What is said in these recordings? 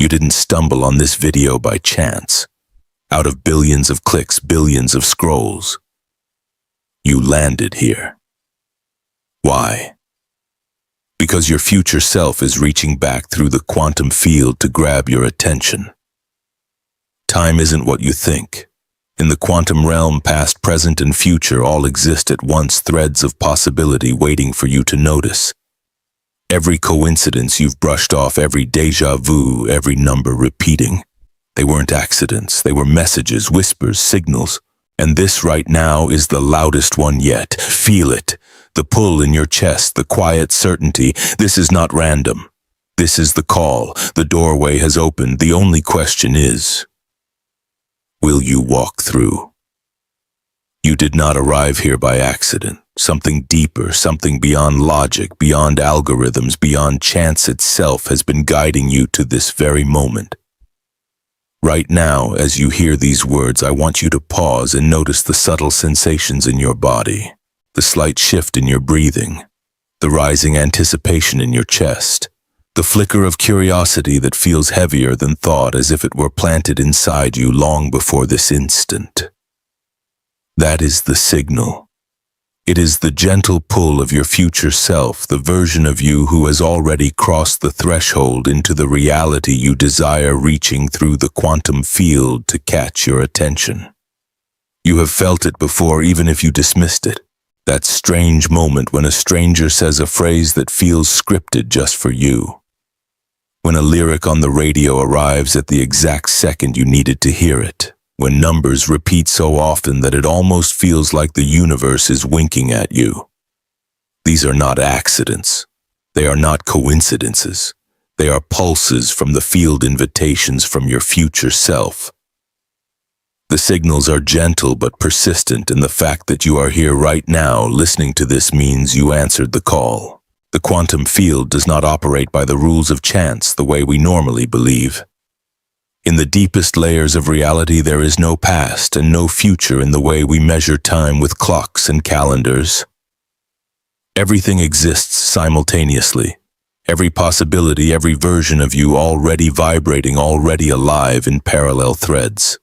You didn't stumble on this video by chance. Out of billions of clicks, billions of scrolls, you landed here. Why? Because your future self is reaching back through the quantum field to grab your attention. Time isn't what you think. In the quantum realm, past, present, and future all exist at once, threads of possibility waiting for you to notice. Every coincidence you've brushed off, every déjà vu, every number repeating. They weren't accidents, they were messages, whispers, signals. And this right now is the loudest one yet. Feel it. The pull in your chest, the quiet certainty. This is not random. This is the call. The doorway has opened. The only question is, will you walk through? You did not arrive here by accident. Something deeper, something beyond logic, beyond algorithms, beyond chance itself has been guiding you to this very moment. Right now, as you hear these words, I want you to pause and notice the subtle sensations in your body, the slight shift in your breathing, the rising anticipation in your chest, the flicker of curiosity that feels heavier than thought, as if it were planted inside you long before this instant. That is the signal. It is the gentle pull of your future self, the version of you who has already crossed the threshold into the reality you desire, reaching through the quantum field to catch your attention. You have felt it before, even if you dismissed it. That strange moment when a stranger says a phrase that feels scripted just for you. When a lyric on the radio arrives at the exact second you needed to hear it. When numbers repeat so often that it almost feels like the universe is winking at you. These are not accidents. They are not coincidences. They are pulses from the field, invitations from your future self. The signals are gentle but persistent, and the fact that you are here right now listening to this means you answered the call. The quantum field does not operate by the rules of chance the way we normally believe. In the deepest layers of reality, there is no past and no future in the way we measure time with clocks and calendars. Everything exists simultaneously. Every possibility, every version of you already vibrating, already alive in parallel threads.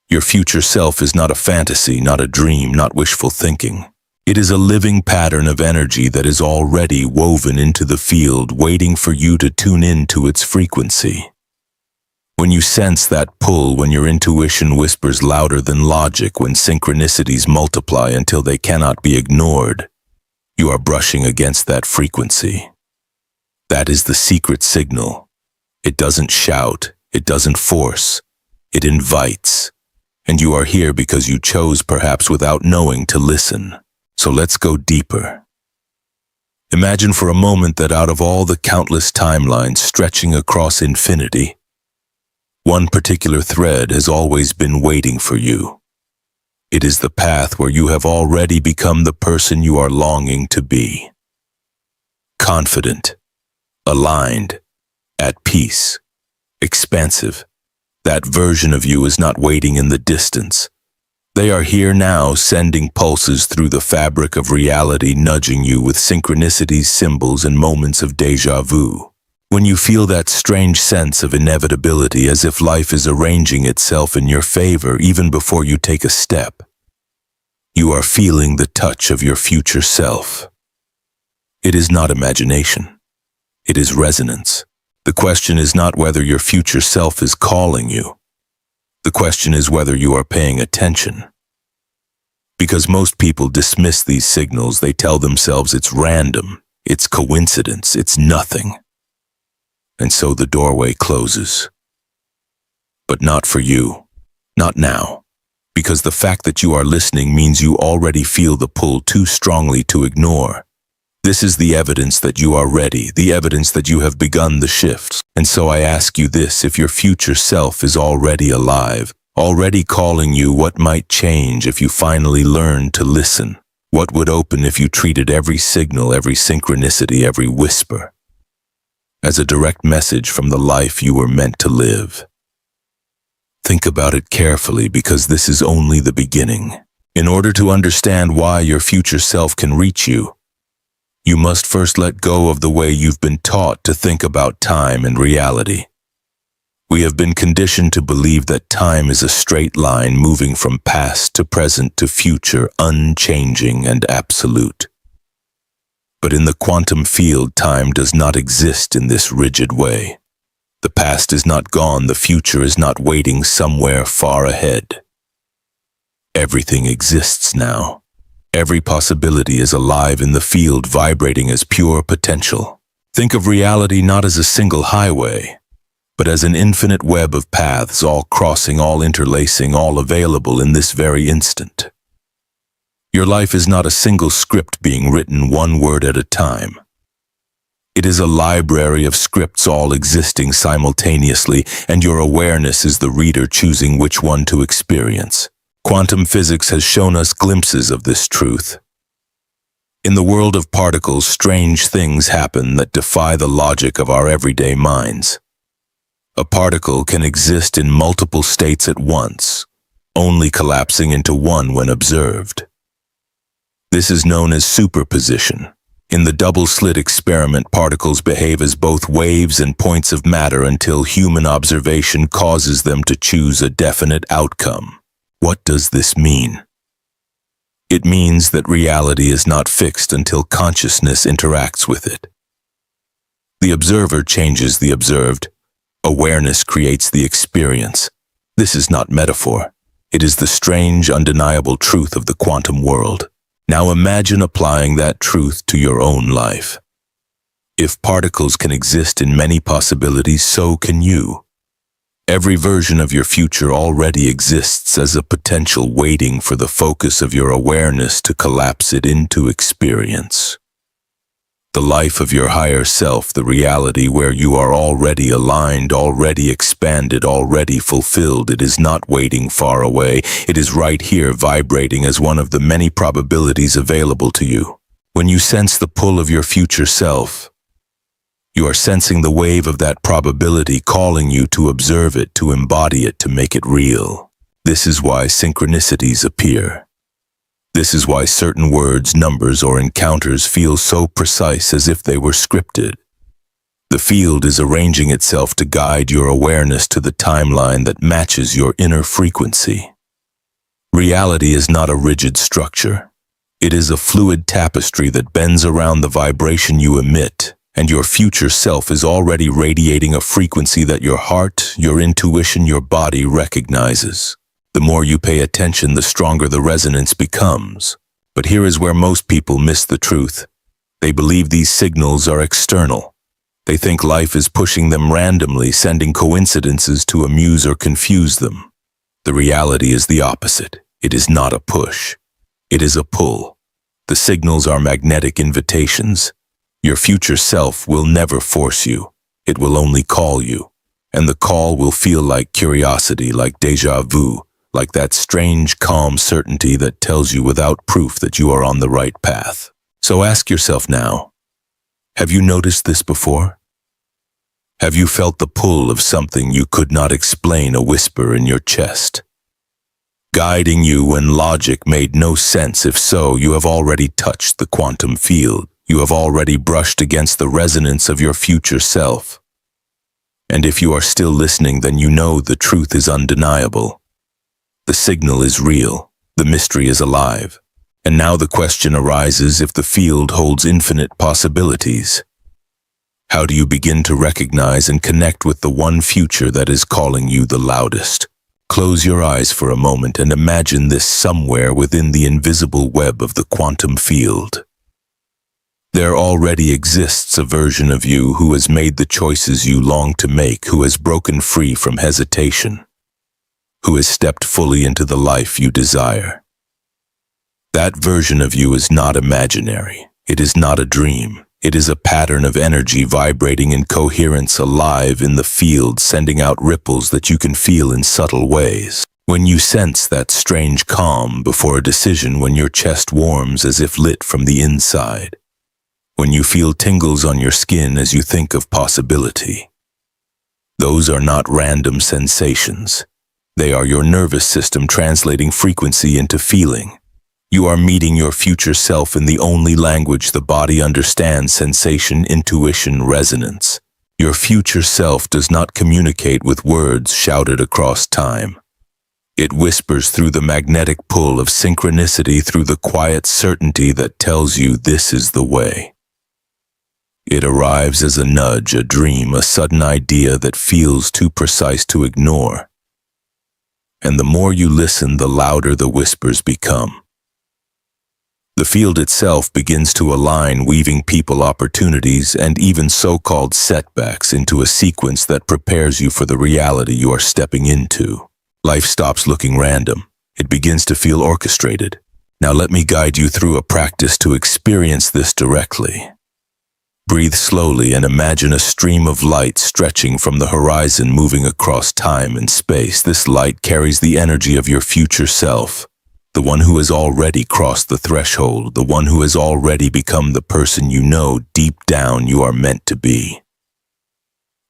Your future self is not a fantasy, not a dream, not wishful thinking. It is a living pattern of energy that is already woven into the field, waiting for you to tune in to its frequency. When you sense that pull, when your intuition whispers louder than logic, when synchronicities multiply until they cannot be ignored, you are brushing against that frequency. That is the secret signal. It doesn't shout, it doesn't force, it invites. And you are here because you chose, perhaps without knowing, to listen. So let's go deeper. Imagine for a moment that out of all the countless timelines stretching across infinity, one particular thread has always been waiting for you. It is the path where you have already become the person you are longing to be. Confident, aligned, at peace, expansive. That version of you is not waiting in the distance. They are here now, sending pulses through the fabric of reality, nudging you with synchronicities, symbols, and moments of déjà vu. When you feel that strange sense of inevitability, as if life is arranging itself in your favor even before you take a step, you are feeling the touch of your future self. It is not imagination. It is resonance. The question is not whether your future self is calling you. The question is whether you are paying attention. Because most people dismiss these signals, they tell themselves it's random, it's coincidence, it's nothing. And so the doorway closes. But not for you. Not now. Because the fact that you are listening means you already feel the pull too strongly to ignore. This is the evidence that you are ready, the evidence that you have begun the shifts. And so I ask you this: if your future self is already alive, already calling you, what might change if you finally learned to listen? What would open if you treated every signal, every synchronicity, every whisper as a direct message from the life you were meant to live? Think about it carefully, because this is only the beginning. In order to understand why your future self can reach you, you must first let go of the way you've been taught to think about time and reality. We have been conditioned to believe that time is a straight line moving from past to present to future, unchanging and absolute. But in the quantum field, time does not exist in this rigid way. The past is not gone, the future is not waiting somewhere far ahead. Everything exists now. Every possibility is alive in the field, vibrating as pure potential. Think of reality not as a single highway, but as an infinite web of paths, all crossing, all interlacing, all available in this very instant. Your life is not a single script being written one word at a time. It is a library of scripts all existing simultaneously, and your awareness is the reader choosing which one to experience. Quantum physics has shown us glimpses of this truth. In the world of particles, strange things happen that defy the logic of our everyday minds. A particle can exist in multiple states at once, only collapsing into one when observed. This is known as superposition. In the double-slit experiment, particles behave as both waves and points of matter until human observation causes them to choose a definite outcome. What does this mean? It means that reality is not fixed until consciousness interacts with it. The observer changes the observed. Awareness creates the experience. This is not metaphor. It is the strange, undeniable truth of the quantum world. Now imagine applying that truth to your own life. If particles can exist in many possibilities, so can you. Every version of your future already exists as a potential, waiting for the focus of your awareness to collapse it into experience. The life of your higher self, the reality where you are already aligned, already expanded, already fulfilled. It is not waiting far away. It is right here, vibrating as one of the many probabilities available to you. When you sense the pull of your future self, you are sensing the wave of that probability calling you to observe it, to embody it, to make it real. This is why synchronicities appear. This is why certain words, numbers, or encounters feel so precise, as if they were scripted. The field is arranging itself to guide your awareness to the timeline that matches your inner frequency. Reality is not a rigid structure. It is a fluid tapestry that bends around the vibration you emit, and your future self is already radiating a frequency that your heart, your intuition, your body recognizes. The more you pay attention, the stronger the resonance becomes. But here is where most people miss the truth. They believe these signals are external. They think life is pushing them randomly, sending coincidences to amuse or confuse them. The reality is the opposite. It is not a push. It is a pull. The signals are magnetic invitations. Your future self will never force you. It will only call you. And the call will feel like curiosity, like déjà vu, like that strange, calm certainty that tells you without proof that you are on the right path. So ask yourself now, have you noticed this before? Have you felt the pull of something you could not explain, a whisper in your chest, guiding you when logic made no sense? If so, you have already touched the quantum field. You have already brushed against the resonance of your future self. And if you are still listening, then you know the truth is undeniable. The signal is real. The mystery is alive. And now the question arises, if the field holds infinite possibilities, how do you begin to recognize and connect with the one future that is calling you the loudest? Close your eyes for a moment and imagine this: somewhere within the invisible web of the quantum field, there already exists a version of you who has made the choices you long to make, who has broken free from hesitation, who has stepped fully into the life you desire. That version of you is not imaginary. It is not a dream. It is a pattern of energy vibrating in coherence, alive in the field, sending out ripples that you can feel in subtle ways. When you sense that strange calm before a decision, when your chest warms as if lit from the inside, when you feel tingles on your skin as you think of possibility, those are not random sensations. They are your nervous system translating frequency into feeling. You are meeting your future self in the only language the body understands: sensation, intuition, resonance. Your future self does not communicate with words shouted across time. It whispers through the magnetic pull of synchronicity, through the quiet certainty that tells you this is the way. It arrives as a nudge, a dream, a sudden idea that feels too precise to ignore. And the more you listen, the louder the whispers become. The field itself begins to align, weaving people, opportunities, and even so-called setbacks into a sequence that prepares you for the reality you are stepping into. Life stops looking random. It begins to feel orchestrated. Now let me guide you through a practice to experience this directly. Breathe slowly and imagine a stream of light stretching from the horizon, moving across time and space. This light carries the energy of your future self, the one who has already crossed the threshold, the one who has already become the person you know deep down you are meant to be.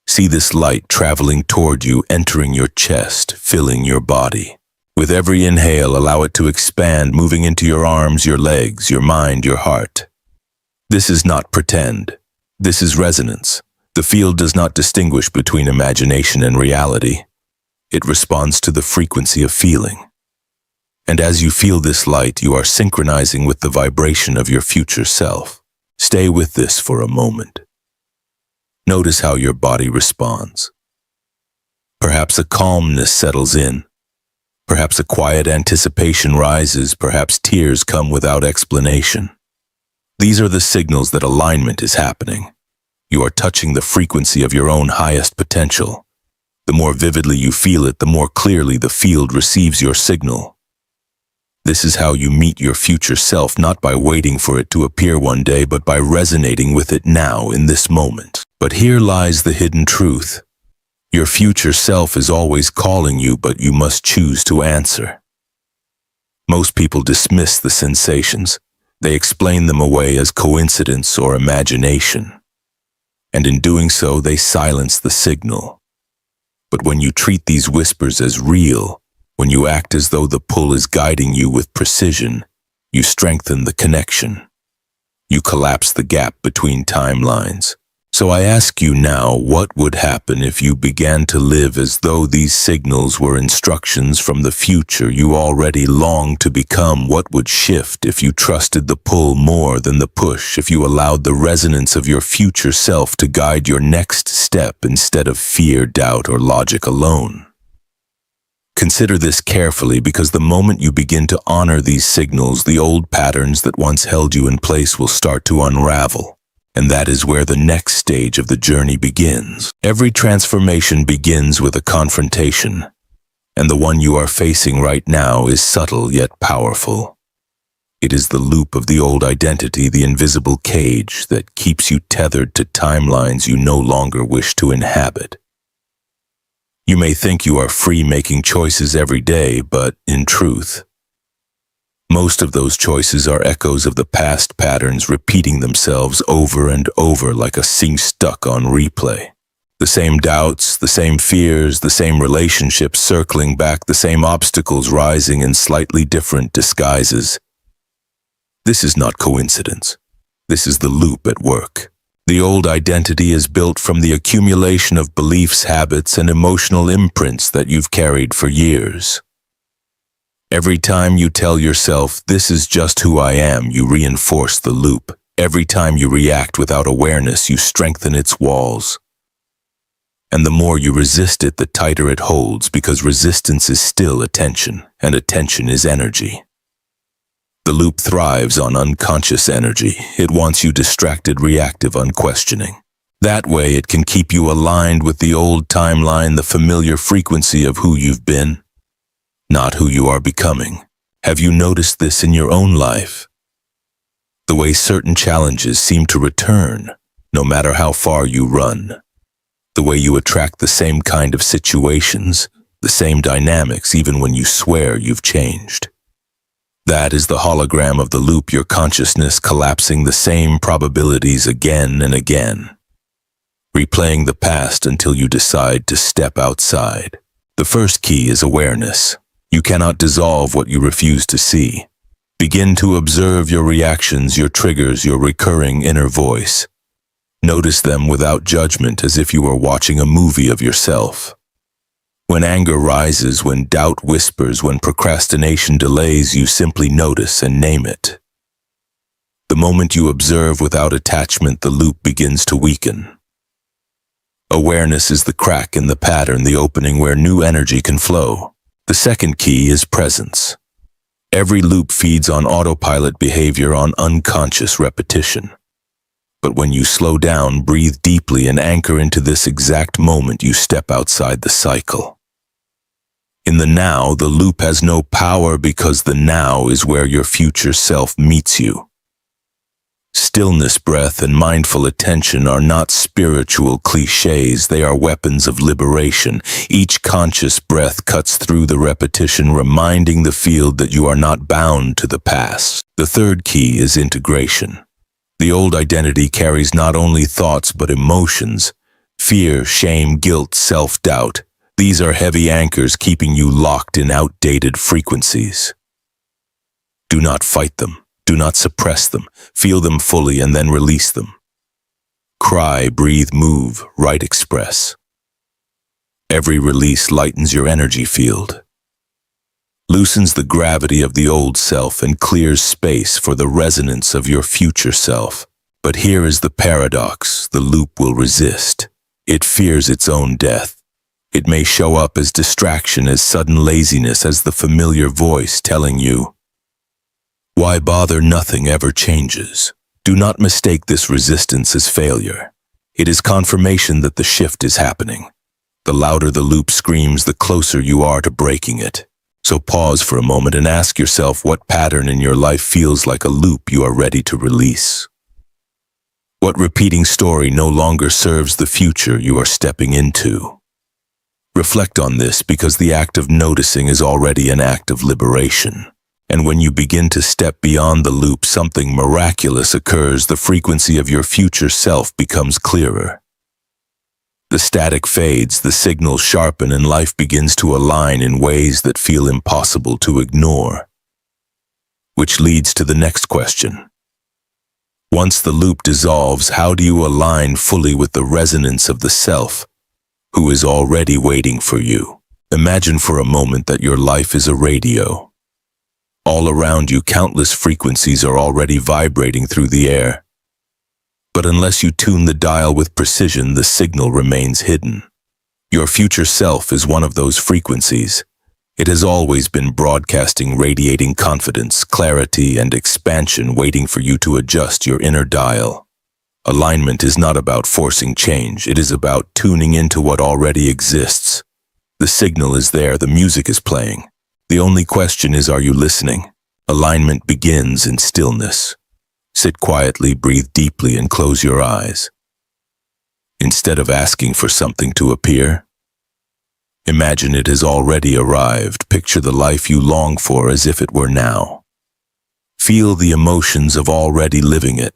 See this light traveling toward you, entering your chest, filling your body. With every inhale, allow it to expand, moving into your arms, your legs, your mind, your heart. This is not pretend. This is resonance. The field does not distinguish between imagination and reality. It responds to the frequency of feeling. And as you feel this light, you are synchronizing with the vibration of your future self. Stay with this for a moment. Notice how your body responds. Perhaps a calmness settles in. Perhaps a quiet anticipation rises. Perhaps tears come without explanation. These are the signals that alignment is happening. You are touching the frequency of your own highest potential. The more vividly you feel it, the more clearly the field receives your signal. This is how you meet your future self, not by waiting for it to appear one day, but by resonating with it now, in this moment. But here lies the hidden truth. Your future self is always calling you, but you must choose to answer. Most people dismiss the sensations. They explain them away as coincidence or imagination. And in doing so, they silence the signal. But when you treat these whispers as real, when you act as though the pull is guiding you with precision, you strengthen the connection. You collapse the gap between timelines. So I ask you now, what would happen if you began to live as though these signals were instructions from the future you already long to become? What would shift if you trusted the pull more than the push, if you allowed the resonance of your future self to guide your next step instead of fear, doubt, or logic alone? Consider this carefully, because the moment you begin to honor these signals, the old patterns that once held you in place will start to unravel. And that is where the next stage of the journey begins. Every transformation begins with a confrontation, and the one you are facing right now is subtle yet powerful. It is the loop of the old identity, the invisible cage that keeps you tethered to timelines you no longer wish to inhabit. You may think you are free, making choices every day, but in truth, most of those choices are echoes of the past patterns repeating themselves over and over like a scene stuck on replay. The same doubts, the same fears, the same relationships circling back, the same obstacles rising in slightly different disguises. This is not coincidence. This is the loop at work. The old identity is built from the accumulation of beliefs, habits, and emotional imprints that you've carried for years. Every time you tell yourself, "This is just who I am," you reinforce the loop. Every time you react without awareness, you strengthen its walls. And the more you resist it, the tighter it holds, because resistance is still attention, and attention is energy. The loop thrives on unconscious energy. It wants you distracted, reactive, unquestioning. That way, it can keep you aligned with the old timeline, the familiar frequency of who you've been, not who you are becoming. Have you noticed this in your own life? The way certain challenges seem to return, no matter how far you run. The way you attract the same kind of situations, the same dynamics, even when you swear you've changed. That is the hologram of the loop, your consciousness collapsing the same probabilities again and again, replaying the past until you decide to step outside. The first key is awareness. You cannot dissolve what you refuse to see. Begin to observe your reactions, your triggers, your recurring inner voice. Notice them without judgment, as if you were watching a movie of yourself. When anger rises, when doubt whispers, when procrastination delays, you simply notice and name it. The moment you observe without attachment, the loop begins to weaken. Awareness is the crack in the pattern, the opening where new energy can flow. The second key is presence. Every loop feeds on autopilot behavior, on unconscious repetition. But when you slow down, breathe deeply, and anchor into this exact moment, you step outside the cycle. In the now, the loop has no power, because the now is where your future self meets you. Stillness, breath, and mindful attention are not spiritual cliches, they are weapons of liberation. Each conscious breath cuts through the repetition, reminding the field that you are not bound to the past. The third key is integration. The old identity carries not only thoughts but emotions: fear, shame, guilt, self-doubt. These are heavy anchors keeping you locked in outdated frequencies. Do not fight them. Do not suppress them. Feel them fully and then release them. Cry, breathe, move, write, express. Every release lightens your energy field, loosens the gravity of the old self, and clears space for the resonance of your future self. But here is the paradox: the loop will resist. It fears its own death. It may show up as distraction, as sudden laziness, as the familiar voice telling you, "Why bother? Nothing ever changes." Do not mistake this resistance as failure. It is confirmation that the shift is happening. The louder the loop screams, the closer you are to breaking it. So pause for a moment and ask yourself what pattern in your life feels like a loop you are ready to release. What repeating story no longer serves the future you are stepping into? Reflect on this, because the act of noticing is already an act of liberation. And when you begin to step beyond the loop, something miraculous occurs. The frequency of your future self becomes clearer. The static fades, the signals sharpen, and life begins to align in ways that feel impossible to ignore. Which leads to the next question. Once the loop dissolves, how do you align fully with the resonance of the self who is already waiting for you? Imagine for a moment that your life is a radio. All around you, countless frequencies are already vibrating through the air. But unless you tune the dial with precision, the signal remains hidden. Your future self is one of those frequencies. It has always been broadcasting, radiating confidence, clarity, and expansion, waiting for you to adjust your inner dial. Alignment is not about forcing change. It is about tuning into what already exists. The signal is there, the music is playing. The only question is, are you listening? Alignment begins in stillness. Sit quietly, breathe deeply, and close your eyes. Instead of asking for something to appear, imagine it has already arrived. Picture the life you long for as if it were now. Feel the emotions of already living it,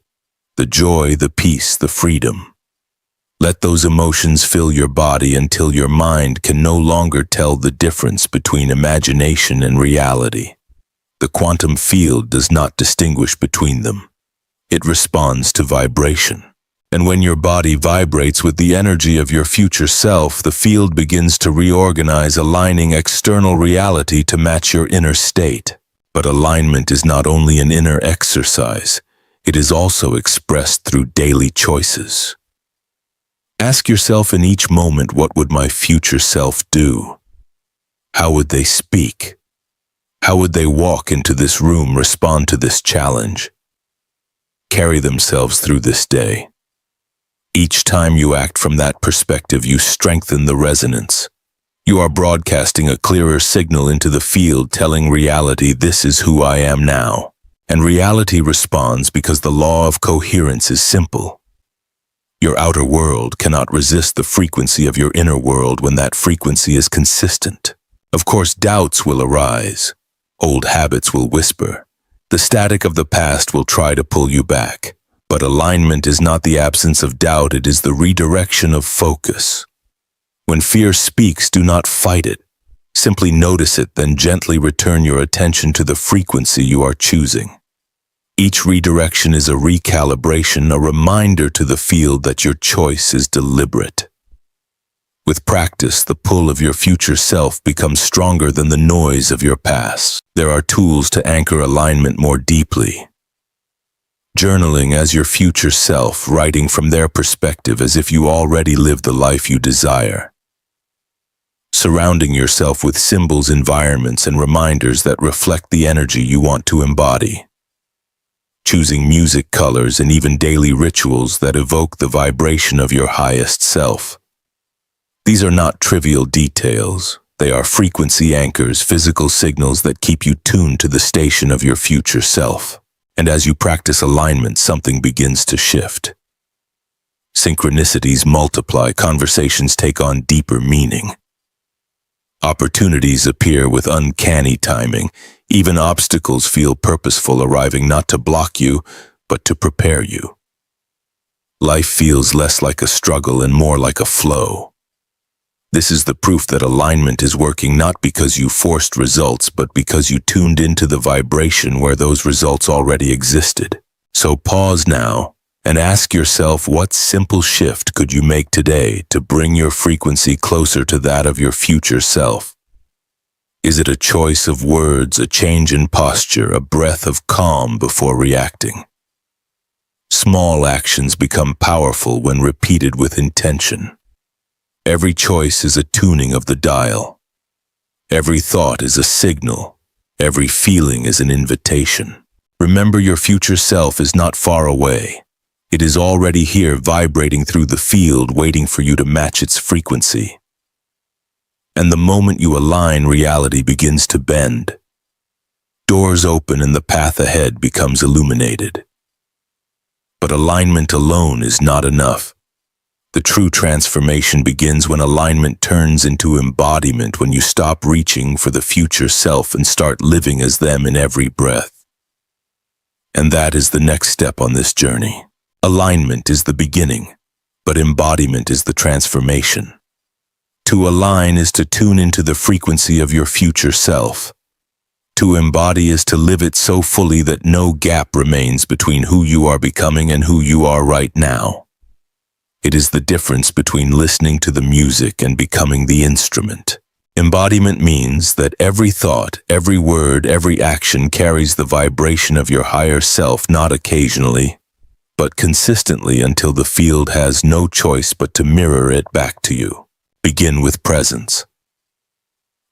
the joy, the peace, the freedom. Let those emotions fill your body until your mind can no longer tell the difference between imagination and reality. The quantum field does not distinguish between them. It responds to vibration. And when your body vibrates with the energy of your future self, the field begins to reorganize, aligning external reality to match your inner state. But alignment is not only an inner exercise, it is also expressed through daily choices. Ask yourself in each moment, what would my future self do? How would they speak? How would they walk into this room, respond to this challenge, carry themselves through this day? Each time you act from that perspective, you strengthen the resonance. You are broadcasting a clearer signal into the field, telling reality, this is who I am now. And reality responds because the law of coherence is simple. Your outer world cannot resist the frequency of your inner world when that frequency is consistent. Of course, doubts will arise. Old habits will whisper. The static of the past will try to pull you back. But alignment is not the absence of doubt, it is the redirection of focus. When fear speaks, do not fight it. Simply notice it, then gently return your attention to the frequency you are choosing. Each redirection is a recalibration, a reminder to the field that your choice is deliberate. With practice, the pull of your future self becomes stronger than the noise of your past. There are tools to anchor alignment more deeply. Journaling as your future self, writing from their perspective as if you already live the life you desire. Surrounding yourself with symbols, environments, and reminders that reflect the energy you want to embody. Choosing music, colors, and even daily rituals that evoke the vibration of your highest self. These are not trivial details. They are frequency anchors, physical signals that keep you tuned to the station of your future self. And as you practice alignment, something begins to shift. Synchronicities multiply, conversations take on deeper meaning. Opportunities appear with uncanny timing. Even obstacles feel purposeful, arriving not to block you, but to prepare you. Life feels less like a struggle and more like a flow. This is the proof that alignment is working, not because you forced results, but because you tuned into the vibration where those results already existed. So pause now and ask yourself, what simple shift could you make today to bring your frequency closer to that of your future self? Is it a choice of words, a change in posture, a breath of calm before reacting? Small actions become powerful when repeated with intention. Every choice is a tuning of the dial. Every thought is a signal. Every feeling is an invitation. Remember, your future self is not far away. It is already here, vibrating through the field, waiting for you to match its frequency. And the moment you align, reality begins to bend. Doors open and the path ahead becomes illuminated. But alignment alone is not enough. The true transformation begins when alignment turns into embodiment, when you stop reaching for the future self and start living as them in every breath. And that is the next step on this journey. Alignment is the beginning, but embodiment is the transformation. To align is to tune into the frequency of your future self. To embody is to live it so fully that no gap remains between who you are becoming and who you are right now. It is the difference between listening to the music and becoming the instrument. Embodiment means that every thought, every word, every action carries the vibration of your higher self, not occasionally, but consistently, until the field has no choice but to mirror it back to you. Begin with presence.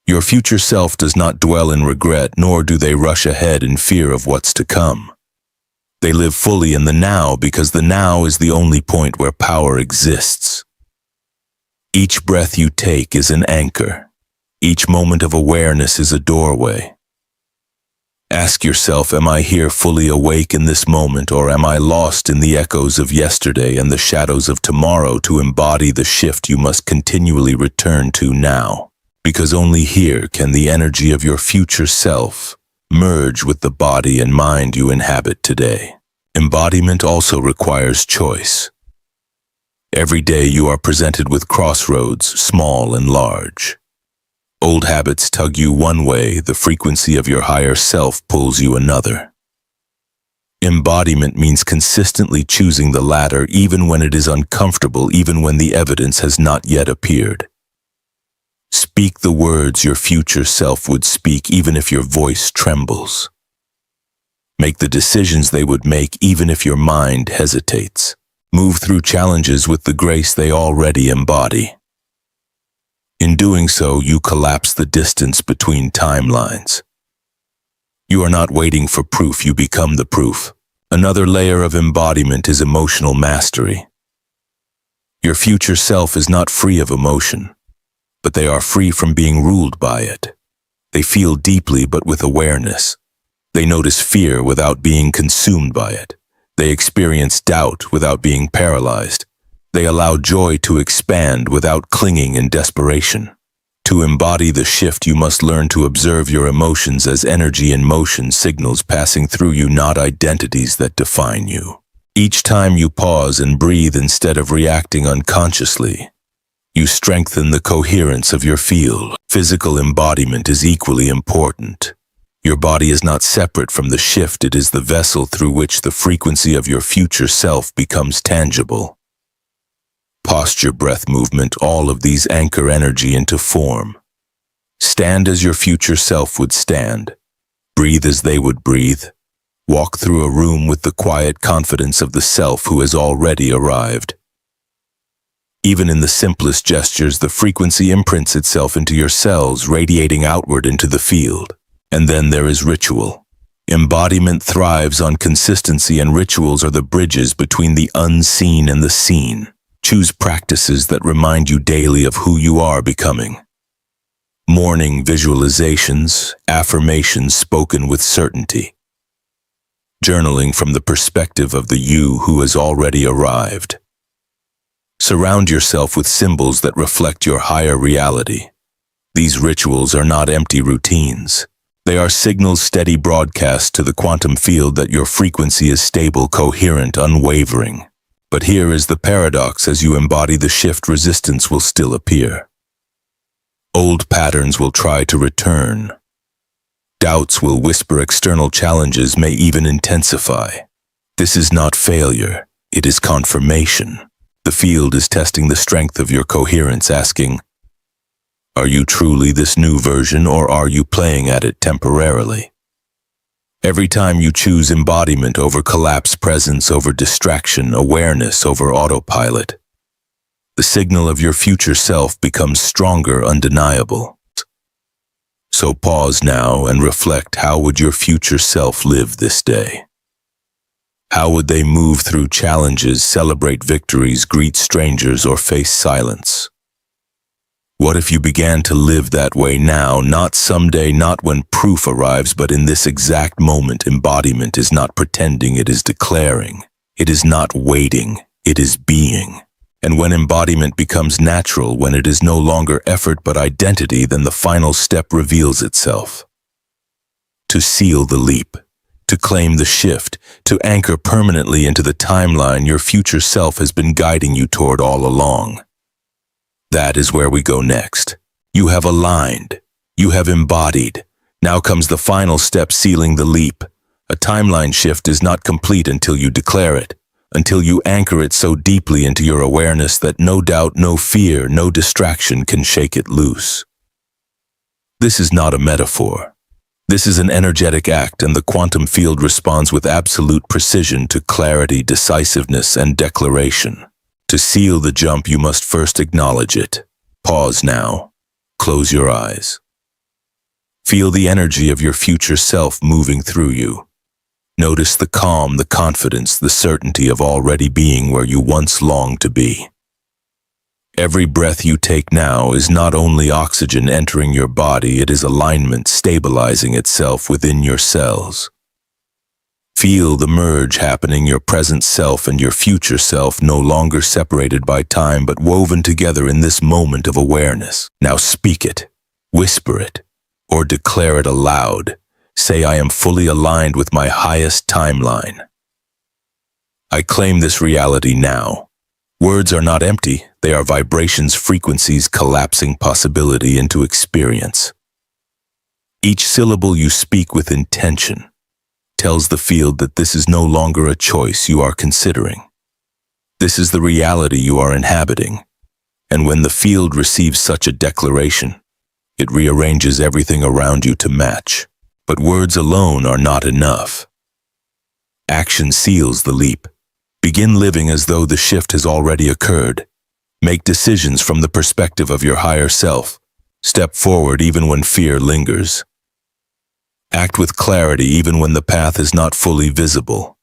Your future self does not dwell in regret, nor do they rush ahead in fear of what's to come. They live fully in the now, because the now is the only point where power exists. Each breath you take is an anchor. Each moment of awareness is a doorway. Ask yourself, am I here fully awake in this moment, or am I lost in the echoes of yesterday and the shadows of tomorrow? To embody the shift, you must continually return to now, because only here can the energy of your future self merge with the body and mind you inhabit today. Embodiment also requires choice. Every day you are presented with crossroads, small and large. Old habits tug you one way, the frequency of your higher self pulls you another. Embodiment means consistently choosing the latter, even when it is uncomfortable, even when the evidence has not yet appeared. Speak the words your future self would speak, even if your voice trembles. Make the decisions they would make, even if your mind hesitates. Move through challenges with the grace they already embody. In doing so, you collapse the distance between timelines. You are not waiting for proof, you become the proof. Another layer of embodiment is emotional mastery. Your future self is not free of emotion, but they are free from being ruled by it. They feel deeply but with awareness. They notice fear without being consumed by it. They experience doubt without being paralyzed. They allow joy to expand without clinging in desperation. To embody the shift, you must learn to observe your emotions as energy in motion, signals passing through you, not identities that define you. Each time you pause and breathe instead of reacting unconsciously, you strengthen the coherence of your field. Physical embodiment is equally important. Your body is not separate from the shift, it is the vessel through which the frequency of your future self becomes tangible. Posture, breath, movement, all of these anchor energy into form. Stand as your future self would stand. Breathe as they would breathe. Walk through a room with the quiet confidence of the self who has already arrived. Even in the simplest gestures, the frequency imprints itself into your cells, radiating outward into the field. And then there is ritual. Embodiment thrives on consistency, and rituals are the bridges between the unseen and the seen. Choose practices that remind you daily of who you are becoming. Morning visualizations, affirmations spoken with certainty. Journaling from the perspective of the you who has already arrived. Surround yourself with symbols that reflect your higher reality. These rituals are not empty routines. They are signals, steady broadcasts to the quantum field that your frequency is stable, coherent, unwavering. But here is the paradox: as you embody the shift, resistance will still appear. Old patterns will try to return. Doubts will whisper, external challenges may even intensify. This is not failure, it is confirmation. The field is testing the strength of your coherence, asking, are you truly this new version, or are you playing at it temporarily? Every time you choose embodiment over collapse, presence over distraction, awareness over autopilot, the signal of your future self becomes stronger, undeniable. So pause now and reflect. How would your future self live this day? How would they move through challenges, celebrate victories, greet strangers, or face silence? What if you began to live that way now, not someday, not when proof arrives, but in this exact moment? Embodiment is not pretending, it is declaring. It is not waiting, it is being. And when embodiment becomes natural, when it is no longer effort but identity, then the final step reveals itself. To seal the leap, to claim the shift, to anchor permanently into the timeline your future self has been guiding you toward all along. That is where we go next. You have aligned. You have embodied. Now comes the final step, sealing the leap. A timeline shift is not complete until you declare it, until you anchor it so deeply into your awareness that no doubt, no fear, no distraction can shake it loose. This is not a metaphor. This is an energetic act, and the quantum field responds with absolute precision to clarity, decisiveness, and declaration. To seal the jump, you must first acknowledge it. Pause now. Close your eyes. Feel the energy of your future self moving through you. Notice the calm, the confidence, the certainty of already being where you once longed to be. Every breath you take now is not only oxygen entering your body, it is alignment stabilizing itself within your cells. Feel the merge happening, your present self and your future self no longer separated by time but woven together in this moment of awareness. Now speak it, whisper it, or declare it aloud. Say, I am fully aligned with my highest timeline. I claim this reality now. Words are not empty, they are vibrations, frequencies collapsing possibility into experience. Each syllable you speak with intention tells the field that this is no longer a choice you are considering. This is the reality you are inhabiting. And when the field receives such a declaration, it rearranges everything around you to match. But words alone are not enough. Action seals the leap. Begin living as though the shift has already occurred. Make decisions from the perspective of your higher self. Step forward even when fear lingers. Act with clarity even when the path is not fully visible.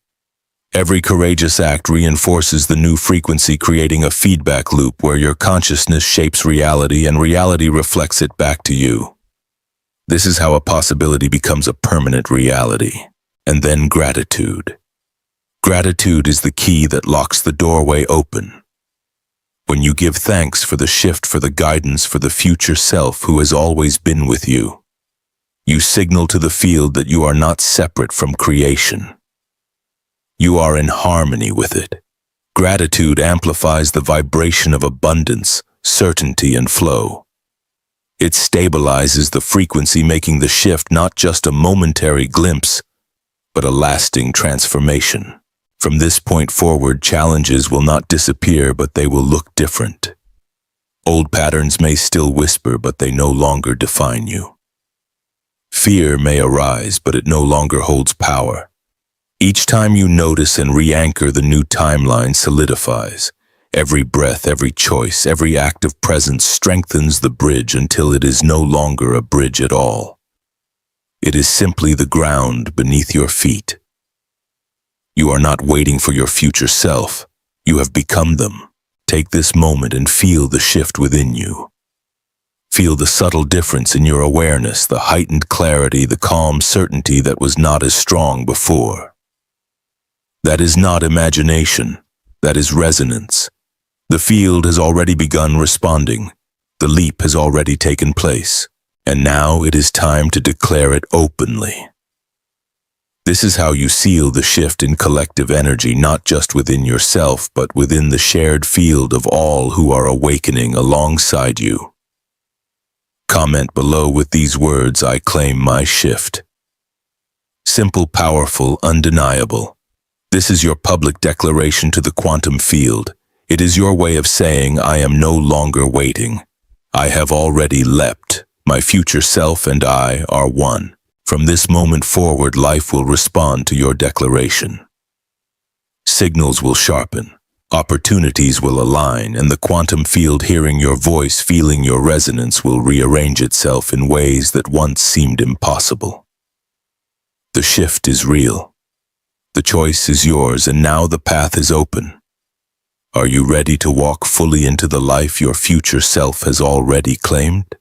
Every courageous act reinforces the new frequency, creating a feedback loop where your consciousness shapes reality and reality reflects it back to you. This is how a possibility becomes a permanent reality. And then gratitude. Gratitude is the key that locks the doorway open. When you give thanks for the shift, for the guidance, for the future self who has always been with you, you signal to the field that you are not separate from creation. You are in harmony with it. Gratitude amplifies the vibration of abundance, certainty, and flow. It stabilizes the frequency, making the shift not just a momentary glimpse, but a lasting transformation. From this point forward, challenges will not disappear, but they will look different. Old patterns may still whisper, but they no longer define you. Fear may arise, but it no longer holds power. Each time you notice and re-anchor, the new timeline solidifies. Every breath, every choice, every act of presence strengthens the bridge until it is no longer a bridge at all. It is simply the ground beneath your feet. You are not waiting for your future self. You have become them. Take this moment and feel the shift within you. Feel the subtle difference in your awareness, the heightened clarity, the calm certainty that was not as strong before. That is not imagination. That is resonance. The field has already begun responding. The leap has already taken place. And now it is time to declare it openly. This is how you seal the shift in collective energy, not just within yourself, but within the shared field of all who are awakening alongside you. Comment below with these words: I claim my shift. Simple, powerful, undeniable. This is your public declaration to the quantum field. It is your way of saying, I am no longer waiting. I have already leapt. My future self and I are one. From this moment forward, life will respond to your declaration. Signals will sharpen, opportunities will align, and the quantum field, hearing your voice, feeling your resonance, will rearrange itself in ways that once seemed impossible. The shift is real. The choice is yours, and now the path is open. Are you ready to walk fully into the life your future self has already claimed?